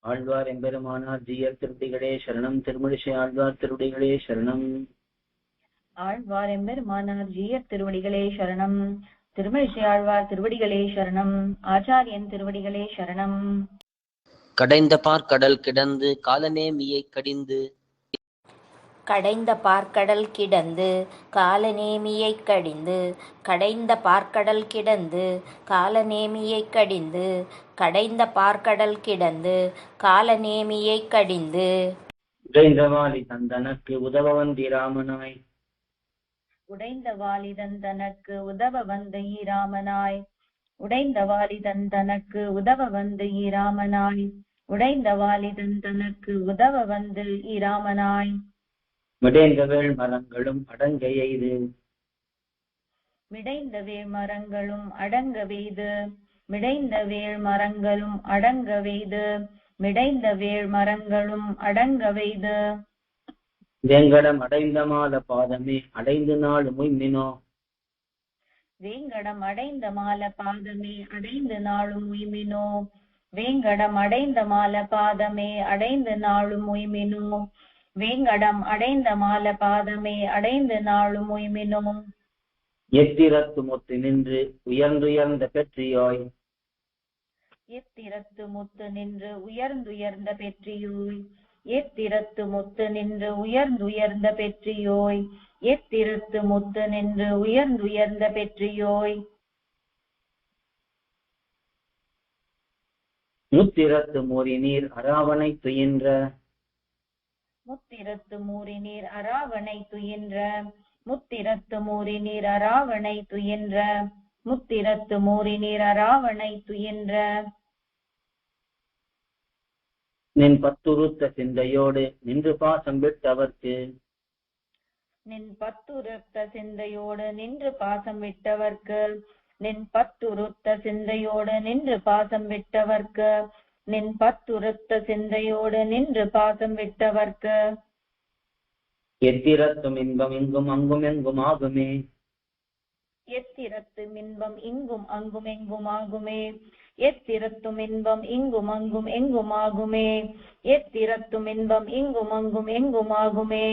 ஆழ்வார் எம்பெருமானார் ஜீயர் திருடிகளே சரணம். திருமழிசை ஆழ்வார் திருடிகளே சரணம். ஆழ்வார் எம்பெருமானார் ஜீயர் திருவடிகளே சரணம். திருமழிசை ஆழ்வார் திருவடிகளே சரணம். ஆச்சாரியன் திருவடிகளே சரணம். கடைந்த பார்க்கடல் கிடந்து காலநேமியை கடிந்து கடைந்த பார்க்கடல் கிடந்து காலநேமியைக் கடிந்து கடைந்த பார்க்கடல் கிடந்து காலநேமியைக் கடிந்து கடைந்த பார்க்கடல் கிடந்து காலநேமியைக் கடிந்து உடைந்தவாளி தந்தனக்கு உதவ வந்திராமனாய் உடைந்த வாலிதன் தனக்கு உதவ வந்து ஈராமனாய் உடைந்த வாலிதன் தனக்கு உதவ வந்து ஈராமனாய் உடைந்த வாலிதன் தனக்கு உதவ வந்து ஈராமனாய் மிடைந்த வேள் மரங்களும் அடங்க எய்து மிடைந்த வேள் மரங்களும் அடங்க வெய்து மிடைந்த வேள் மரங்களும் அடங்க வெய்து மிடைந்த வேள் மரங்களும் அடங்க வெய்து வேங்கடம் அடைந்த மால பாதமே அடைந்து நாள் முய்மினோ வேங்கடம் அடைந்த மால பாதமே அடைந்து நாளும் உய்மினோ வேங்கடம் அடைந்த மால பாதமே அடைந்து நாளும் உய்மினோ வேங்கடம் அடைந்த மால பாதமே அடைந்து நாளும் உய்மினோ எத்திரத்து முத்து நின்று உயர்ந்துயர்ந்த பெற்றியோய் எத்திரத்து முத்து நின்று உயர்ந்துயர்ந்த பெற்றியோய் எத்திரத்து முத்து நின்று உயர்ந்துயர்ந்த பெற்றியோய் எத்திரத்து முத்து நின்று உயர்ந்துயர்ந்த பெற்றியோய் முத்திரத்து மூரி நீர் அராவணை துயின்ற முத்திரத்து மூரி நீர் அராவணை துயின்ற முத்திரத்து மூரி நீர் அராவணை துயின்ற முத்திரத்து மூரி நீர் அராவணை துயின்ற நின் பத்துருத்த சிந்தையோடு நின்று பாசம் விட்டவர்க்கு நின் பத்துருத்த சிந்தையோடு நின்று பாசம் விட்டவர்க்கு நின் பத்துருத்த சிந்தையோடு நின்று பாசம் விட்டவர்க்கு நின் பத்துருத்த சிந்தையோடு நின்று பாசம் விட்டவர்க்கு எத்திரத்தும் இன்பம் இங்கும் அங்கும் எங்கும் ஆகுமே எத்திரத்தும் இன்பம் இங்கும் அங்கும் எங்கும் ஆகுமே எத்திரத்தும் இன்பம் இங்கும் அங்கும் எங்கும் ஆகுமே எத்திரத்தும் இன்பம் இங்கும் அங்கும் எங்கும் ஆகுமே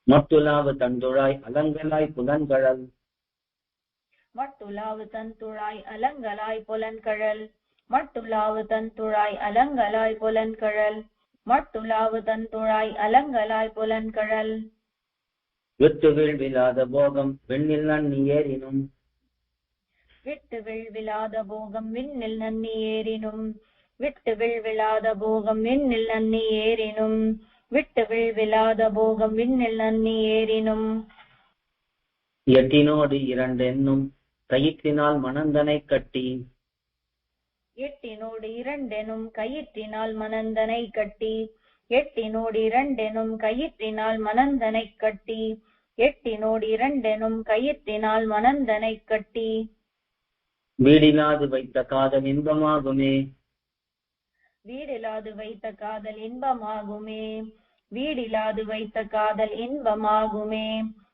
மட்டுலாவு தந்துழாய் அலங்கலாய் புலன்கழல் மட்டுலாவு தந்துழாய் அலங்கலாய் புலன்கழல் மட்டுலாவு தந்துழாய் அலங்கலாய் புலன்கழல் மட்டுலாவு தந்துழாய் அலங்கலாய் புலன்கழல் விட்டு வீழ்விலாத போகம் விண்ணில் நன்னி ஏறினும் விட்டு வீழ்விலாத போகம் விண்ணில் நன்னி ஏறினும் விட்டு வீழ்விலாத போகம் விண்ணில் நன்னி ஏறினும் விட்டு வீழ்விலாத போகம் விண்ணில் நன்னி ஏறினும் எட்டினோடு இரண்டு என்னும் கயிற்றினால் மணந்தனை கட்டி எட்டினோடு இரண்டெனும் கயிற்றினால் மணந்தனை கட்டி எட்டினோடு இரண்டெனும் கயிற்றினால் மணந்தனை கட்டி எட்டினோடு இரண்டெனும் கயிற்றினால் மணந்தனை கட்டி வீடிலாது வைத்த காதல் இன்பமாகுமே வீடிலாது வைத்த காதல் இன்பமாகுமே வீடிலாது வைத்த காதல் இன்பமாகுமே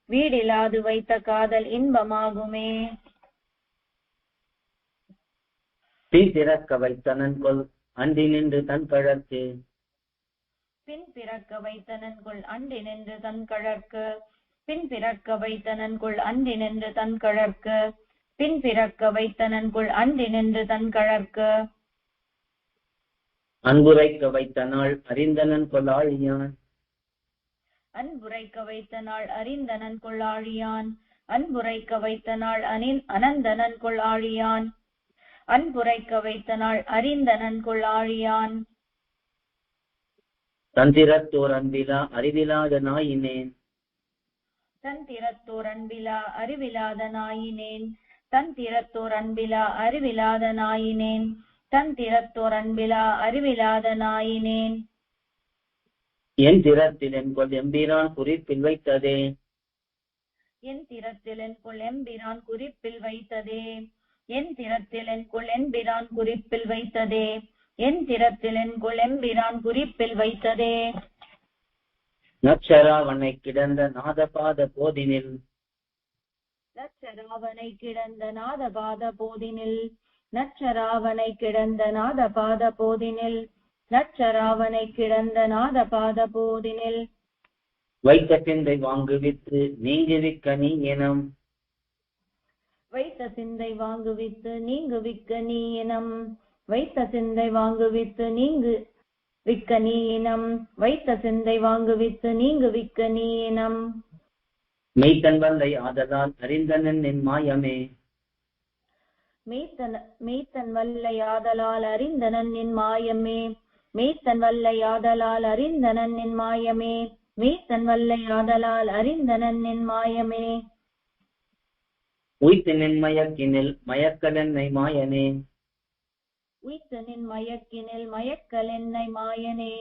வீடிலாது வைத்த காதல் இன்பமாகுமே தீ திறக்க வைத்தனன் கொல் அன்றி நின்று தன் கழற்கு பின் பிறக்க வைத்தனன்குள் அன்றி நின்று தன் கழற்கு பின் பிறக்க வைத்தனன்குள் அன்றி நின்று தன் கழற்கு பின் பிறக்க வைத்தனன்குள் அன்றி நின்று தன் கழற்கு அன்புரைக்க வைத்த நாள் அறிந்தனன் கொள்ளாழியான் அன்புரைக்க வைத்த நாள் அறிந்தனன் கொள்ளாழியான் அன்புரைக்க வைத்த நாள் அனந்தனன் கொள்ளாழியான் அன்புரைக்க வைத்த நாள் அறிந்தனன் கொள்ளாழியான் தந்திரத்தோர் அன்பிலா அறிவிலாத நாயினேன் தந்திரத்தோர் அன்பிலா அறிவிலாத நாயினேன் தந்திரத்தோர் அன்பிலா அறிவிலாத நாயினேன் தந்திரத்தோர் அன்பிலா அறிவிலாத நாயினேன் என் திறத்தில் என் கொள் எம்பிரான் குறிப்பில் வைத்ததே என் திறத்தில் என் கொள் எம்பிரான் குறிப்பில் வைத்ததே என் திறத்தில் என் கொள் எம்பிரான் குறிப்பில் வைத்ததே என் திறத்தில் என் கொள் எம்பிரான் குறிப்பில் வைத்ததே நச்சராவனை கிடந்த நாதபாத போதினில் லட்சராவனை கிடந்த நாதபாத போதினில் நச்சராவனை கிடந்த நாதபாத போதினில் நச்சராவனை கிடந்த நாதபாத போதினில் வைத்த சிந்தை வாங்குவித்து நீங்குவிக்க நீ இனம் வைத்த சிந்தை வாங்குவித்து நீங்குவிக்க நீ இனம் வைத்த சிந்தை வாங்குவித்து நீங்குவிக்க நீ இனம் வைத்த சிந்தை வாங்குவித்து நீங்குவிக்க நீ இனம் மெய்த்தன் வல்லை ஆதலால் அறிந்தனன் நின் மாயமே மெய்த்தன் வல்லை ஆதலால் அறிந்தனன் நின் மாயமே மெய்த்தன் வல்லை ஆதலால் அறிந்தனன் நின் மாயமே மெய்த்தன் வல்லை ஆதலால் அறிந்தனன் நின் மாயமே உய்த்து நின் மயக்கினில் மயக்கலென்னை மாயனே உய்த்து நின் மயக்கினில் மயக்கலென்னை மாயனே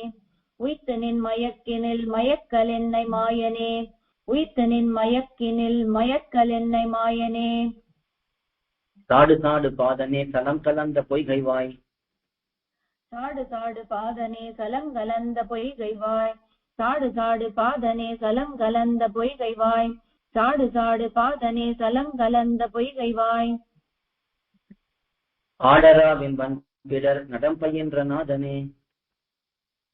உய்த்து நின் மயக்கினில் மயக்கலென்னை மாயனே உய்த்து நின் மயக்கினில் மயக்கலென்னை மாயனே சாடு சாடு பாதனே சலம் கலந்த பொய்கைவாய் சாடு சாடு பாதனே சலம் கலந்த பொய்கைவாய் சாடு சாடு பாதனே சலம் கலந்த பொய்கைவாய் சாடு சாடு பாதனே சலம் கலந்த பொய்கைவாய் ஆடராவின் வன்பிடர் நடம் பயின்ற நாதனே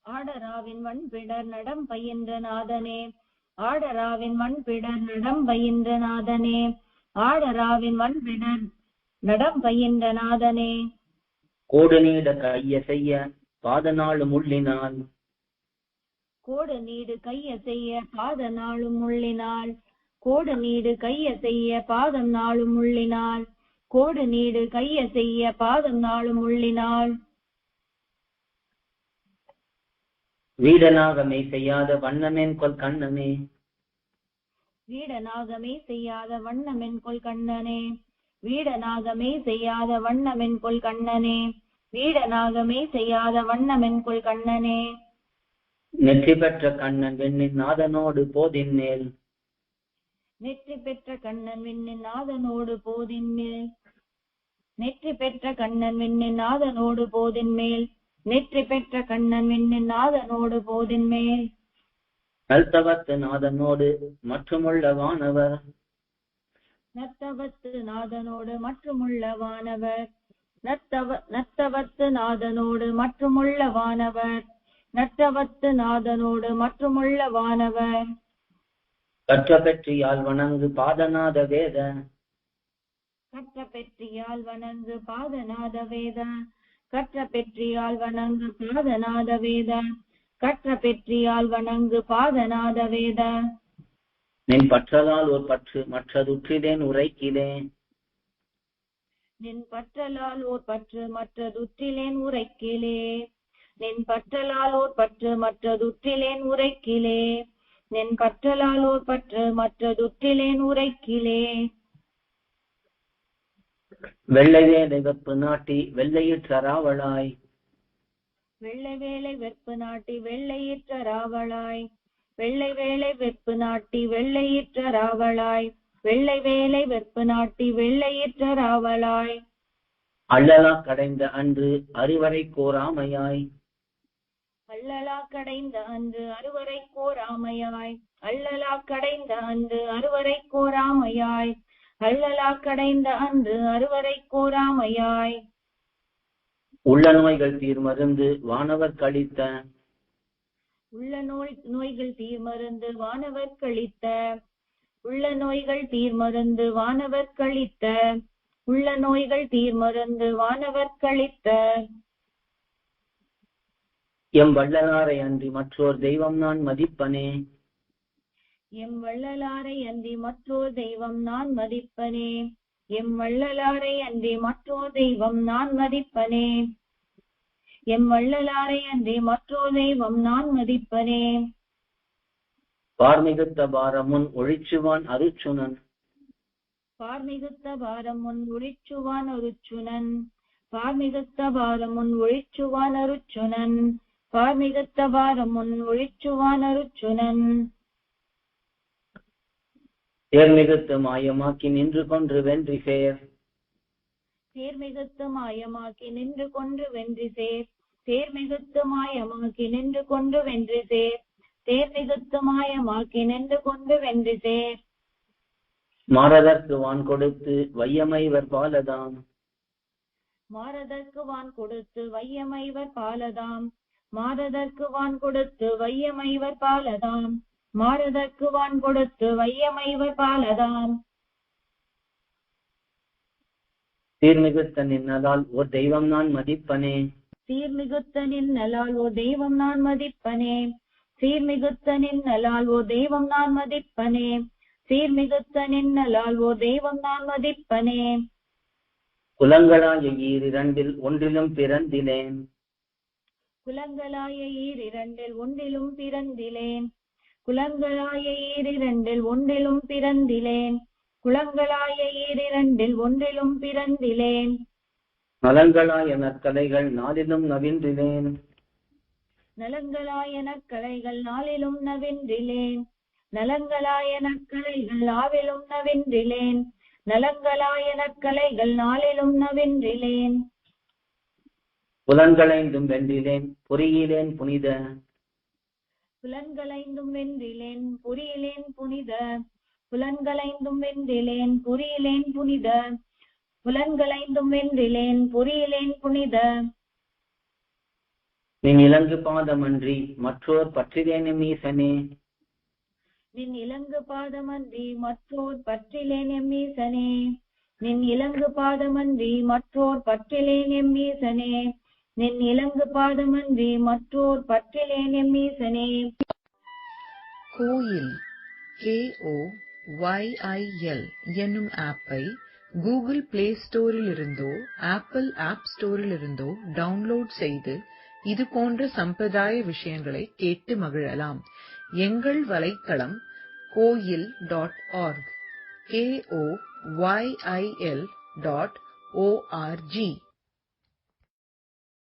ஆடராவின் வன்பிடர் நடம் பயின்ற நாதனே ஆடராவின் வன்பிடர் நடம் பயின்ற நாதனே ஆடராவின் வன்பிடர் நடம் பயின்ற நாதனே கோடு நீட கைய செய்ய பாத நாளும் உள்ளினால் கோடு நீடு கைய செய்ய பாத நாளும் உள்ளினால் கோடு நீடு கைய செய்ய பாதம் நாளும் உள்ளினால் கோடு நீடு கைய செய்ய பாதம் நாளும் உள்ளினால் வீடனாகமே செய்யாத வண்ணமென் கொல் கண்ணனே வீடனாகமே செய்யாத வண்ணமென் கொல் கண்ணனே வீடனாகமே செய்யாத வண்ணமென் கொல் கண்ணனே வீடனாகமே செய்யாத வண்ணமென் கொல் கண்ணனே நெற்றி பெற்ற கண்ணன் வெண்ணின் நாதனோடு போதின் மேல் நெற்றி பெற்ற கண்ணன் விண்ணின் நாதனோடு போதின் மேல் நெற்றி பெற்ற கண்ணன் விண்ணின் நாதனோடு போதின் மேல் நெற்றி பெற்ற கண்ணன் விண்ணின் நாதனோடு போதின் மேல் நல்தவத்து நாதனோடு மற்றுமுள்ள வானவர் நத்தவத்து நாதனோடு மற்றுமுள்ள வானவர் நத்தவத்து நாதனோடு மற்றுமுள்ள வானவர் நத்தவத்து நாதனோடு மற்றுமுள்ள வானவர் கற்ற பெற்றியால் வணங்கு பாதநாத வேத கற்ற பெற்றியால் வணங்கு பாதநாத வேத கற்ற பெற்றியால் வணங்கு பாதநாத வேத கற்ற பெற்றியால் வணங்கு பாதநாத வேத நின் பற்றலால் ஒரு பற்று மற்றதுற்றிலேன் உரைக்கிலேன் நின் பற்றலால் ஓர் பற்று மற்றதுற்றிலேன் உரைக்கிலே நின் பற்றலால் ஓர் பற்று மற்றதுற்றிலேன் உரைக்கிலே நின் பற்றலால் ஓர் பற்று மற்றதுற்றிலேன் உரைக்கிலே வெள்ளை வேலை வெப்பு நாட்டி வெள்ளையிற்றராவளாய் வெள்ளை வேலை வெப்பு நாட்டி வெள்ளையிற்றராவளாய் வெள்ளை வேலை வெப்பு நாட்டி வெள்ளையிற்றராவளாய் வெள்ளை வேலை வெப்பு நாட்டி வெள்ளையிற்றராவளாய் அள்ளலா கடைந்த அன்று அறுவரை கோராமையாய் அள்ளலா கடைந்த அன்று அறுவரை கோராமையாய் அள்ளலா கடைந்த அன்று அறுவரை கோராமையாய் அள்ளலா கடைந்த அன்று அறுவரை கோராமையாய் உள்ள நோய்கள் தீர்மருந்து வானவர் கழித்த உள்ள நோய்கள் தீர்மருந்து வானவர் கழித்த உள்ள நோய்கள் தீர்மருந்து வானவர் கழித்த உள்ள நோய்கள் தீர்மருந்து வானவர் கழித்த எம் வள்ளலாரை அன்றி மற்றோர் தெய்வம் நான் மதிப்பனே எம் வள்ளலாரை அன்றி மற்றோர் தெய்வம் நான் மதிப்பனே எம் வள்ளலாரை அன்றி மற்றோர் தெய்வம் நான் மதிப்பனே எம் வள்ளலாரை அன்றி மற்றோர் தெய்வம் நான் மதிப்பனே பார்மிகுத்த பாரமுன் ஒழிச்சுவான் அருச்சுனன் பார்மிகுத்த பாரமுன் ஒழிச்சுவான் அருச்சுனன் பார்மிகுத்த பாரமுன் ஒழிச்சுவான் அருச்சுனன் பார்மிகுத்த பாரமுன் ஒழிச்சுவான் அருச்சுனன் தேர்மிகுத்து மாயமாக்கி நின்று கொன்று வென்றி சேர் தேர்மிகுத்து மாயமாக்கி நின்று கொன்று வென்றி சேர் தேர்மிகுத்து மாயமாக்கி நின்று கொன்று வென்றி சேர் தேர்மிகுத்து மாயமாக்கி நின்று கொன்று வென்றி சேர் மாறதற்கு வான் கொடுத்து வையமைவர் பாலதாம் மாறதற்கு வான் கொடுத்து வையமைவர் பாலதாம். மாறதற்கு வான் கொடுத்து வையமைவர் பாலதாம். மாறதற்கு வான் கொடுத்து வையமைவர் பாலதாம். சீர்மிகுத்த நின்னதால் ஓர் தெய்வம் நான் மதிப்பனே. சீர்மிகுத்த நின்னலால் ஓ தெய்வம் நான் மதிப்பனே. சீர்மிகுத்த நின்னலால் ஓ தெய்வம் நான் மதிப்பனே. சீர்மிகுத்த நின்னலால் ஓ தெய்வம் நான் மதிப்பனே. குலங்களாய ஈரிரண்டில் ஒன்றிலும் பிறந்திலேன். குலங்களாய ஈரிரண்டில் ஒன்றிலும் பிறந்திலேன். குலங்களாய ஈரிரண்டில் ஒன்றிலும் பிறந்திலேன். குலங்களாய ஈரிரண்டில் ஒன்றிலும் பிறந்திலேன். நலங்களாய நற்கலைகள் நாளிலும் நவின்றிலேன். நலங்களாய நற்கலைகள் நாளிலும் நவின்றிலேன். நலங்களாய நற்கலைகள் நாவிலும் நவின்றிலேன். நலங்களாய நற்கலைகள் நாளிலும் நவின்றிலேன். புலன்களைந்தும் வென்றிலேன் பொறியிலேன் புனித. புலன்களைந்தும் வென்றிலேன் பொறியிலேன் புனித. புலன்களைந்தும் வென்றிலேன் பொறியிலேன் புனித. புலன்களைந்தும் வென்றிலேன் பொறியிலேன் புனித. நின் இலங்கு பாதமன்றி மற்றோர் பற்றிலேன் எம்மீசனே. நின் இலங்கு பாதமன்றி மற்றோர் பற்றிலேன் எம்மீசனே. நின் இலங்கு பாதமன்றி மற்றோர் பற்றிலேன் எம்மீசனே. நின் இலங்கு பாதமன்றி மற்றோர் பற்றிலேன் எம்மீசனே. கோயில் KOYIL என்னும் ஆப்பை கூகுள் பிளே ஸ்டோரில் இருந்தோ ஆப்பிள் ஆப் ஸ்டோரில் இருந்தோ டவுன்லோட் செய்து இது போன்ற சம்பிரதாய விஷயங்களை கேட்டு மகிழலாம். எங்கள் வலைத்தளம் koyil.org KOYIL.org